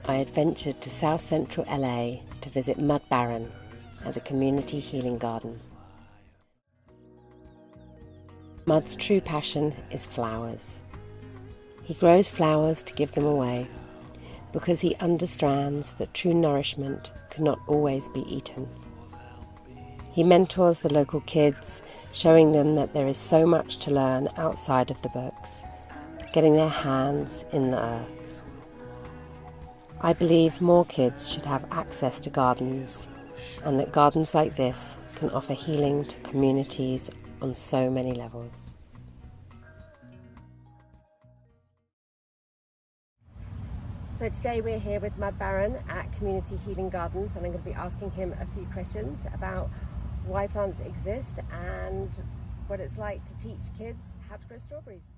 I adventured to South Central LA to visit Mud Baron at the Community Healing Garden. Mud's true passion is flowers. He grows flowers to give them away because he understands that true nourishment cannot always be eaten. He mentors the local kids, showing them that there is so much to learn outside of the books, getting their hands in the earth. I believe more kids should have access to gardens, and that gardens like this can offer healing to communities on so many levels. So today we're here with Mud Baron at Community Healing Gardens, and I'm going to be asking him a few questions about why plants exist and what it's like to teach kids how to grow strawberries.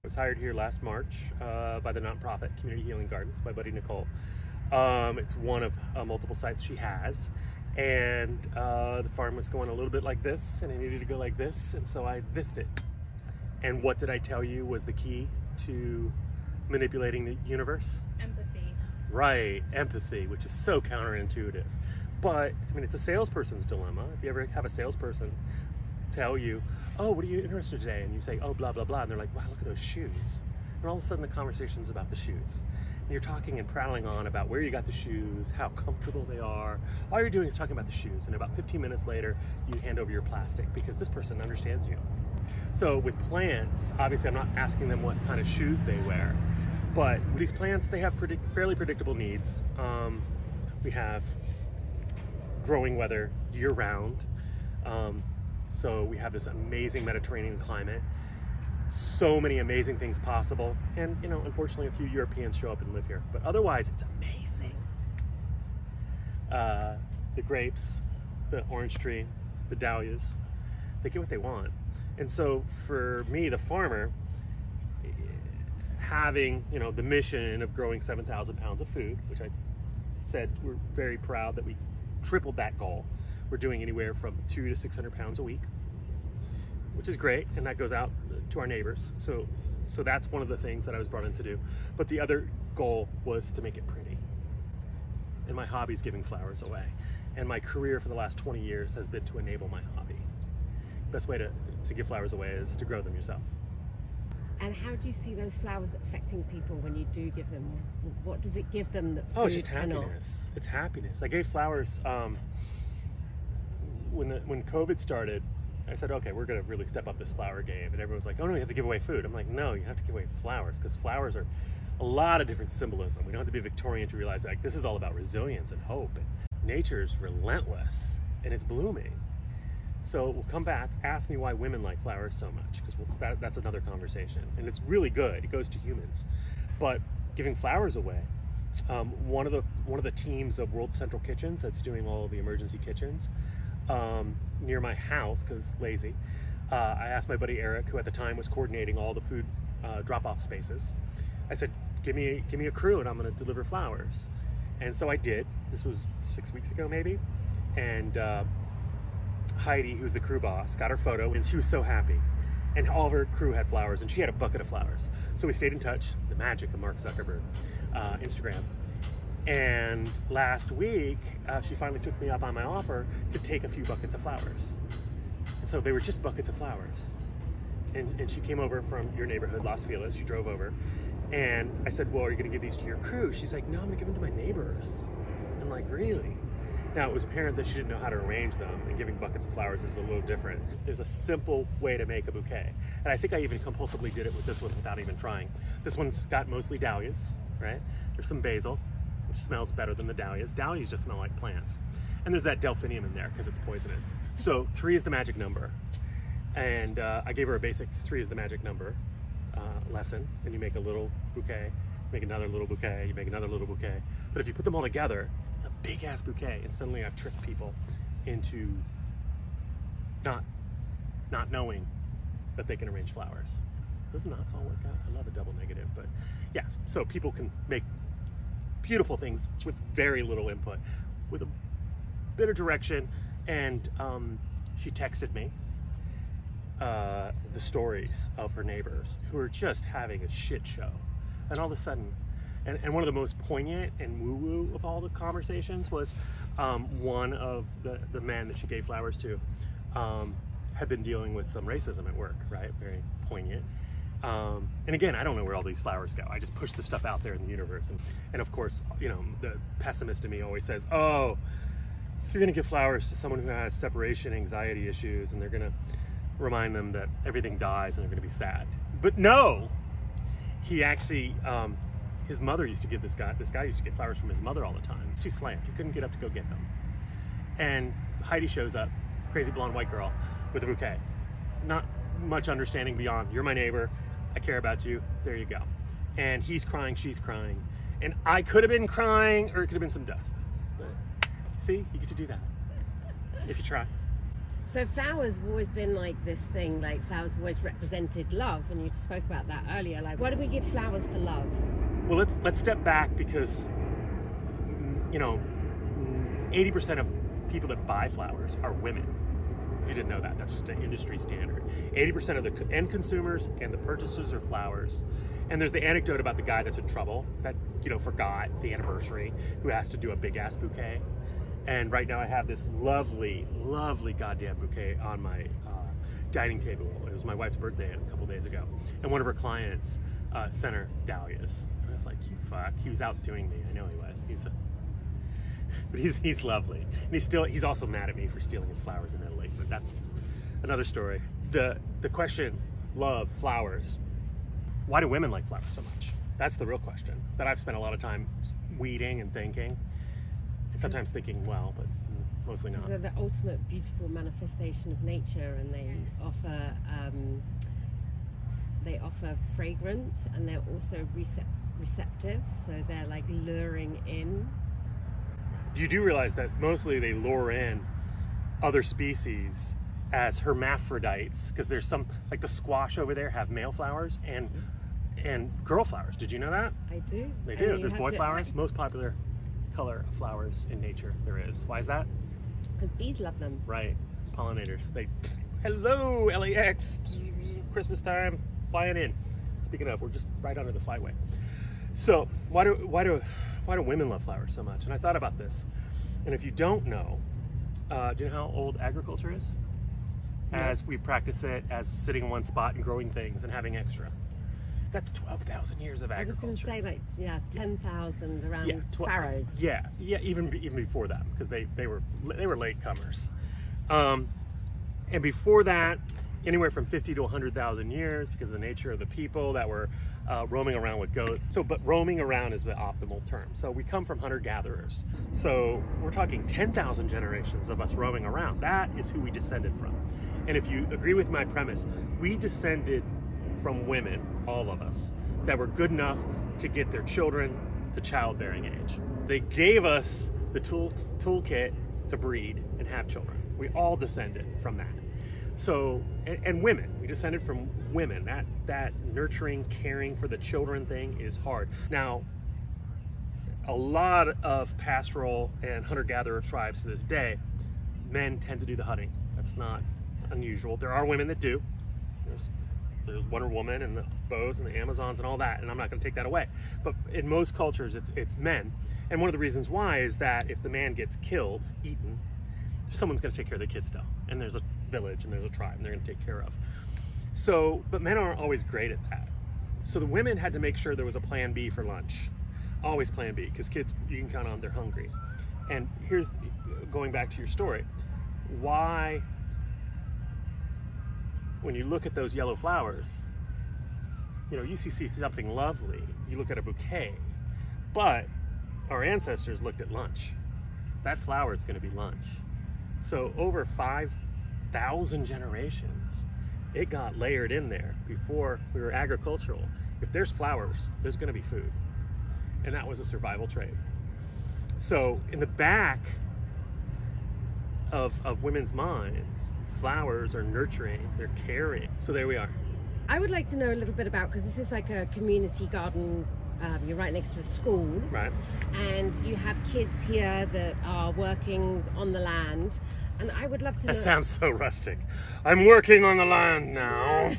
I was hired here last March by the nonprofit Community Healing Gardens by Buddy Nicole. It's one of multiple sites she has, and the farm was going a little bit like this, and I needed to go like this, and so I thised it. And what did I tell you was the key to manipulating the universe? Empathy. Right, empathy, which is so counterintuitive. But, I mean, it's a salesperson's dilemma. If you ever have a salesperson tell you, oh, what are you interested in today? And you say, oh, blah, blah, blah. And they're like, wow, look at those shoes. And all of a sudden the conversation's about the shoes. And you're talking and prattling on about where you got the shoes, how comfortable they are. All you're doing is talking about the shoes. And about 15 minutes later, you hand over your plastic because this person understands you. So with plants, obviously I'm not asking them what kind of shoes they wear. But these plants, they have fairly predictable needs. We have growing weather year-round. So we have this amazing Mediterranean climate. So many amazing things possible. And, you know, unfortunately a few Europeans show up and live here. But otherwise, it's amazing. The grapes, the orange tree, the dahlias, they get what they want. And so for me, the farmer, having, you know, the mission of growing 7,000 pounds of food, which I said we're very proud that we tripled that goal. We're doing anywhere from 200 to 600 pounds a week, which is great, and that goes out to our neighbors. So that's one of the things that I was brought in to do. But the other goal was to make it pretty. And my hobby is giving flowers away. And my career for the last 20 years has been to enable my hobby. Best way to give flowers away is to grow them yourself. And how do you see those flowers affecting people when you do give them? What does it give them that Oh, it's just food cannot? happiness. It's happiness. I gave flowers when COVID started. I said, okay, we're gonna really step up this flower game, and everyone's like, oh no, you have to give away food. I'm like, no, you have to give away flowers, because flowers are a lot of different symbolism. We don't have to be Victorian to realize that, like, this is all about resilience and hope. And nature's relentless, and it's blooming. So we'll come back, ask me why women like flowers so much, because that's another conversation. And it's really good, it goes to humans. But giving flowers away, one of the teams of World Central Kitchens that's doing all of the emergency kitchens near my house, because lazy, I asked my buddy Eric, who at the time was coordinating all the food drop-off spaces. I said, give me a crew and I'm gonna deliver flowers. And so I did. This was 6 weeks ago maybe. And Heidi, who's the crew boss, got her photo, and she was so happy. And all of her crew had flowers, and she had a bucket of flowers. So we stayed in touch, the magic of Mark Zuckerberg, Instagram. And last week, she finally took me up on my offer to take a few buckets of flowers. And so they were just buckets of flowers. And she came over from your neighborhood, Los Feliz. She drove over. And I said, well, are you gonna give these to your crew? She's like, no, I'm gonna give them to my neighbors. I'm like, really? Now, it was apparent that she didn't know how to arrange them, and giving buckets of flowers is a little different. There's a simple way to make a bouquet. And I think I even compulsively did it with this one without even trying. This one's got mostly dahlias, right? There's some basil, which smells better than the dahlias. Dahlias just smell like plants. And there's that delphinium in there because it's poisonous. So 3 is the magic number. And I gave her a basic 3 is the magic number lesson. And you make a little bouquet, make another little bouquet, you make another little bouquet. But if you put them all together, it's a big ass bouquet, and suddenly I've tricked people into not knowing that they can arrange flowers. Those knots all work out. I love a double negative, but yeah, so people can make beautiful things with very little input, with a bit of direction. And she texted me the stories of her neighbors who are just having a shit show. And all of a sudden, And one of the most poignant and woo-woo of all the conversations was one of the men that she gave flowers to had been dealing with some racism at work, right? Very poignant. And again, I don't know where all these flowers go. I just push the stuff out there in the universe. And of course, you know, the pessimist in me always says, oh, you're going to give flowers to someone who has separation anxiety issues, and they're going to remind them that everything dies and they're going to be sad. But no, he actually, his mother used to give this guy used to get flowers from his mother all the time. It's too slammed. He couldn't get up to go get them. And Heidi shows up, crazy blonde white girl, with a bouquet. Not much understanding beyond, you're my neighbor, I care about you, there you go. And he's crying, she's crying. And I could have been crying, or it could have been some dust. But see, you get to do that, if you try. So flowers have always been like this thing, like flowers have always represented love, and you just spoke about that earlier. Like, why do we give flowers for love? Well, let's step back, because, you know, 80% of people that buy flowers are women. If you didn't know that, that's just an industry standard. 80% of the end consumers and the purchasers are flowers. And there's the anecdote about the guy that's in trouble that, you know, forgot the anniversary, who has to do a big ass bouquet. And right now I have this lovely, lovely goddamn bouquet on my dining table. It was my wife's birthday a couple days ago. And one of her clients sent her dahlias. And I was like, you fuck. He was outdoing me. I know he was. But he's lovely. And he's also mad at me for stealing his flowers in Italy. But that's another story. The question, love, flowers. Why do women like flowers so much? That's the real question that I've spent a lot of time weeding and thinking. And sometimes thinking, well, but mostly not. They're the ultimate beautiful manifestation of nature, and they offer fragrance, and they're also receptive, so they're like luring in. You do realize that mostly they lure in other species as hermaphrodites, because there's some, like the squash over there have male flowers and girl flowers. Did you know that? I do. They do. There's boy flowers. Most popular color of flowers in nature there is. Why is that? Because bees love them. Right. Pollinators. Hello, LAX. Christmas time, flying in. Speaking of, we're just right under the flyway. So why do women love flowers so much? And I thought about this. And if you don't know, do you know how old agriculture is? As we practice it as sitting in one spot and growing things and having extra. That's 12,000 years of agriculture. I was going to say 10,000 around pharaohs. Yeah, even before that, because they were latecomers. And before that, anywhere from 50 to 100,000 years, because of the nature of the people that were roaming around with goats. But roaming around is the optimal term. So we come from hunter-gatherers. So we're talking 10,000 generations of us roaming around. That is who we descended from. And if you agree with my premise, we descended from women, all of us, that were good enough to get their children to childbearing age. They gave us the toolkit to breed and have children. We all descended from that. So, and women, we descended from women. That nurturing, caring for the children thing is hard. Now, a lot of pastoral and hunter-gatherer tribes to this day, men tend to do the hunting. That's not unusual. There are women that do. There's Wonder Woman and the bows and the Amazons and all that, and I'm not going to take that away. But in most cultures, it's men. And one of the reasons why is that if the man gets killed, eaten, someone's going to take care of the kids still. And there's a village and there's a tribe and they're going to take care of. So, but men aren't always great at that. So the women had to make sure there was a plan B for lunch. Always plan B, because kids, you can count on they're hungry. And here's, going back to your story, why, when you look at those yellow flowers, you know, you see something lovely, you look at a bouquet, but our ancestors looked at lunch. That flower is going to be lunch. So over 5,000 generations, it got layered in there before we were agricultural. If there's flowers, there's going to be food. And that was a survival trait. So in the back of women's minds, flowers are nurturing, they're caring. So there we are. I would like to know a little bit about, because this is like a community garden, you're right next to a school. Right. And you have kids here that are working on the land. And I would love to know... That sounds so rustic. I'm working on the land now.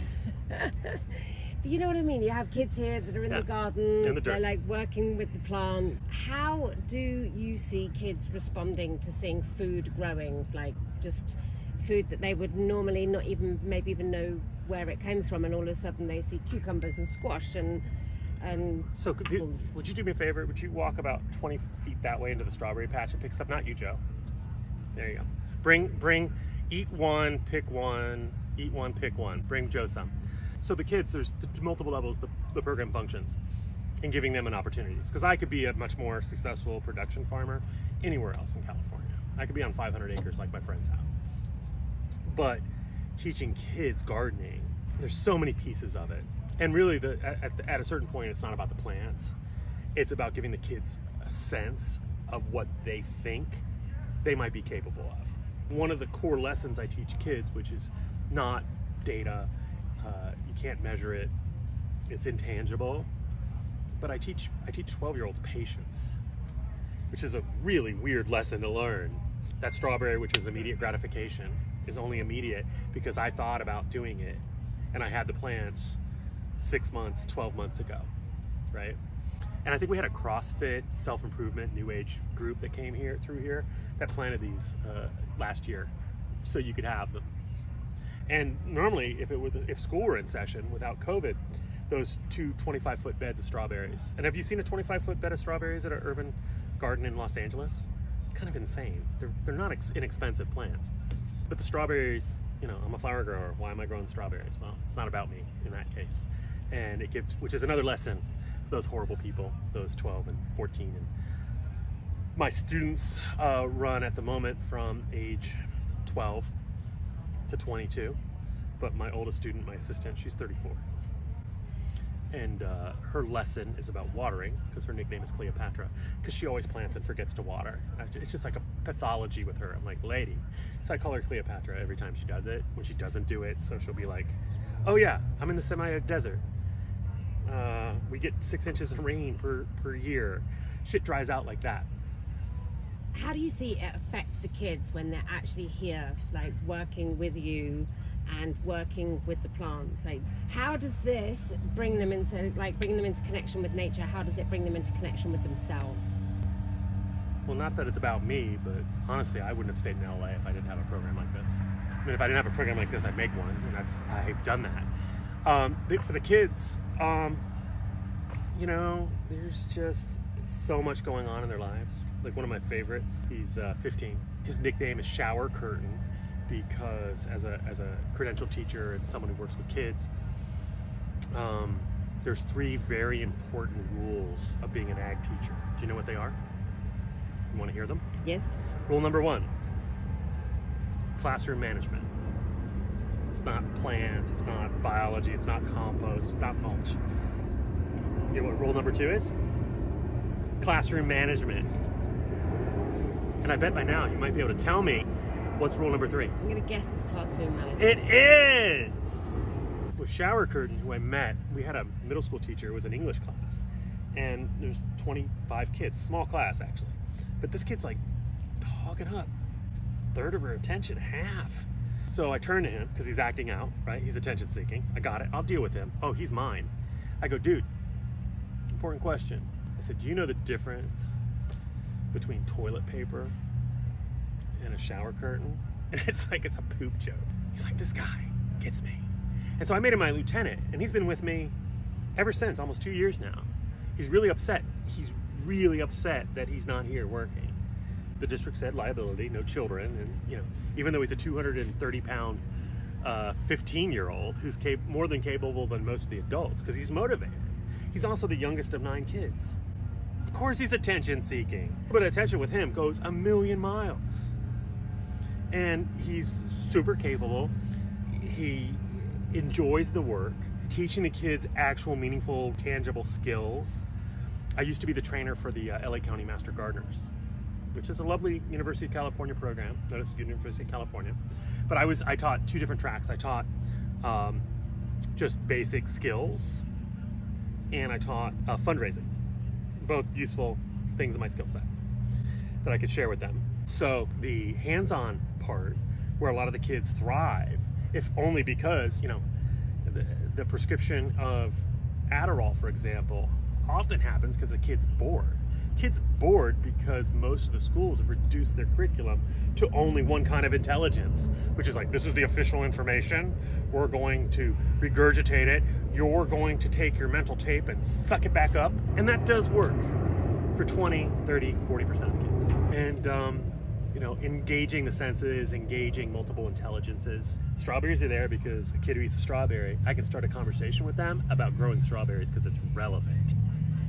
But you know what I mean? You have kids here that are in the garden, in the dirt. They're like working with the plants. How do you see kids responding to seeing food growing, like just food that they would normally not even maybe even know where it comes from, and all of a sudden they see cucumbers and squash and so apples. Would you do me a favor? Would you walk about 20 feet that way into the strawberry patch and pick stuff? Not you, Joe. There you go. Eat one, pick one, eat one, pick one. Bring Joe some. So the kids, there's multiple levels the program functions in giving them an opportunities. Because I could be a much more successful production farmer anywhere else in California. I could be on 500 acres like my friends have. But teaching kids gardening, there's so many pieces of it. And really, at a certain point, it's not about the plants. It's about giving the kids a sense of what they think they might be capable of. One of the core lessons I teach kids, which is not data, you can't measure it, it's intangible, but I teach 12-year-olds patience, which is a really weird lesson to learn. That strawberry, which is immediate gratification, is only immediate because I thought about doing it and I had the plants 6 months, 12 months ago, right? And I think we had a CrossFit, self-improvement, new age group that came through here that planted these last year so you could have them. And normally, if school were in session without COVID, those 2 25-foot beds of strawberries. And have you seen a 25-foot bed of strawberries at an urban garden in Los Angeles? It's kind of insane. They're not inexpensive plants. But the strawberries, you know, I'm a flower grower. Why am I growing strawberries? Well, it's not about me in that case. And it gives, which is another lesson for those horrible people, those 12 and 14. And my students run at the moment from age 12 to 22, but my oldest student, my assistant, she's 34. And her lesson is about watering, because her nickname is Cleopatra, because she always plants and forgets to water. It's just like a pathology with her. I'm like, lady. So I call her Cleopatra every time she does it. When she doesn't do it, so she'll be like, oh yeah, I'm in the semi-arid desert. We get 6 inches of rain per year. Shit dries out like that. How do you see it affect the kids when they're actually here, like working with you and working with the plants? Like, how does this bring them into connection with nature? How does it bring them into connection with themselves? Well, not that it's about me, but honestly, I wouldn't have stayed in LA if I didn't have a program like this. I mean, if I didn't have a program like this, I'd make one, and I've done that. For the kids, you know, there's just so much going on in their lives. Like one of my favorites, he's 15. His nickname is Shower Curtain because as a credentialed teacher and someone who works with kids, there's 3 very important rules of being an ag teacher. Do you know what they are? You want to hear them? Yes. Rule number 1, classroom management. It's not plants, it's not biology, it's not compost, it's not mulch. You know what rule number 2 is? Classroom management. And I bet by now you might be able to tell me what's rule number 3. I'm going to guess it's classroom management. It is! With Shower Curtain, who I met, we had a middle school teacher. It was an English class. And there's 25 kids, small class actually. But this kid's like hogging up a third of her attention, half. So I turned to him, because he's acting out, right? He's attention seeking. I got it, I'll deal with him. Oh, he's mine. I go, dude, important question. I said, do you know the difference between toilet paper and a shower curtain? And it's like, it's a poop joke. He's like, this guy gets me. And so I made him my lieutenant, and he's been with me ever since, almost 2 years now. He's really upset. He's really upset that he's not here working. The district said liability, no children, and you know, even though he's a 230-pound 15-year-old who's more than capable than most of the adults, because he's motivated. He's also the youngest of 9 kids. Of course he's attention seeking, but attention with him goes a million miles. And he's super capable. He enjoys the work, teaching the kids actual, meaningful, tangible skills. I used to be the trainer for the LA County Master Gardeners, which is a lovely University of California program. Notice University of California. But I taught 2 different tracks. I taught just basic skills, and I taught fundraising. Both useful things in my skill set that I could share with them. So the hands-on part, where a lot of the kids thrive, if only because, you know, the prescription of Adderall, for example, often happens because a kid's bored. Kids bored because most of the schools have reduced their curriculum to only one kind of intelligence, which is like, this is the official information, we're going to regurgitate it, you're going to take your mental tape and suck it back up. And that does work for 20, 30, 40% of kids. And engaging the senses, engaging multiple intelligences. Strawberries are there because a kid who eats a strawberry, I can start a conversation with them about growing strawberries because it's relevant.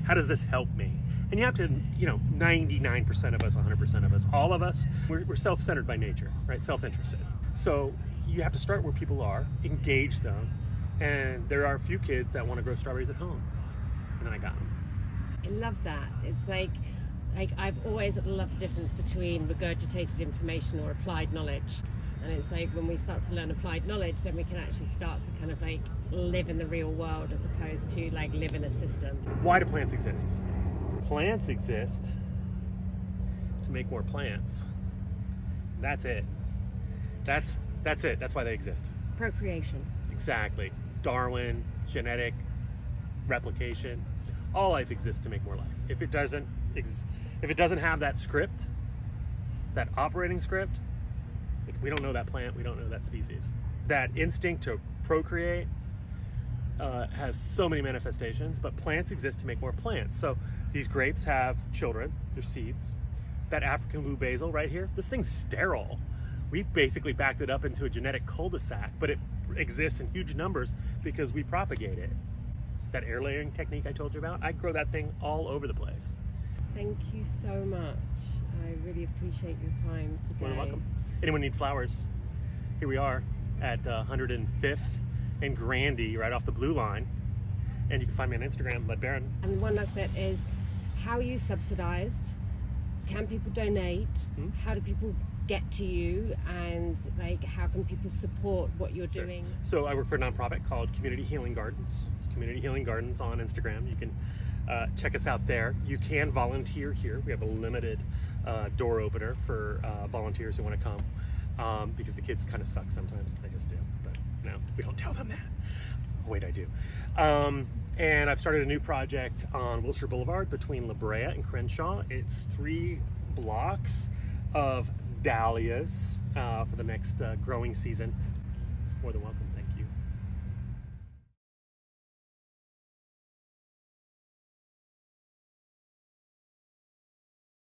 How does this help me? And you have to, 99% of us, 100% of us, all of us, we're self-centered by nature, right? Self-interested. So you have to start where people are, engage them, and there are a few kids that want to grow strawberries at home, and then I got them. I love that. It's like I've always loved the difference between regurgitated information or applied knowledge. And it's like when we start to learn applied knowledge, then we can actually start to kind of like live in the real world as opposed to like live in a system. Why do plants exist? Plants exist to make more plants. That's it. That's it. That's why they exist. Procreation. Exactly. Darwin, genetic replication. All life exists to make more life. If it doesn't have that script, that operating script, we don't know that plant, we don't know that species. That instinct to procreate has so many manifestations, but plants exist to make more plants. So these grapes have children, they're seeds. That African blue basil right here, this thing's sterile. We've basically backed it up into a genetic cul-de-sac, but it exists in huge numbers because we propagate it. That air layering technique I told you about, I grow that thing all over the place. Thank you so much. I really appreciate your time today. You're welcome. Anyone need flowers? Here we are at 105th and Grandy, right off the Blue Line. And you can find me on Instagram, Led Baron. And one last bit is, how are you subsidized? Can people donate? How do people get to you? And like, how can people support what you're doing? So I work for a nonprofit called Community Healing Gardens. It's Community Healing Gardens on Instagram. You can check us out there. You can volunteer here. We have a limited door opener for volunteers who want to come because the kids kind of suck sometimes. They just do, but we don't tell them that. Oh, wait, I do. And I've started a new project on Wilshire Boulevard between La Brea and Crenshaw. It's 3 blocks of dahlias for the next growing season. More than welcome.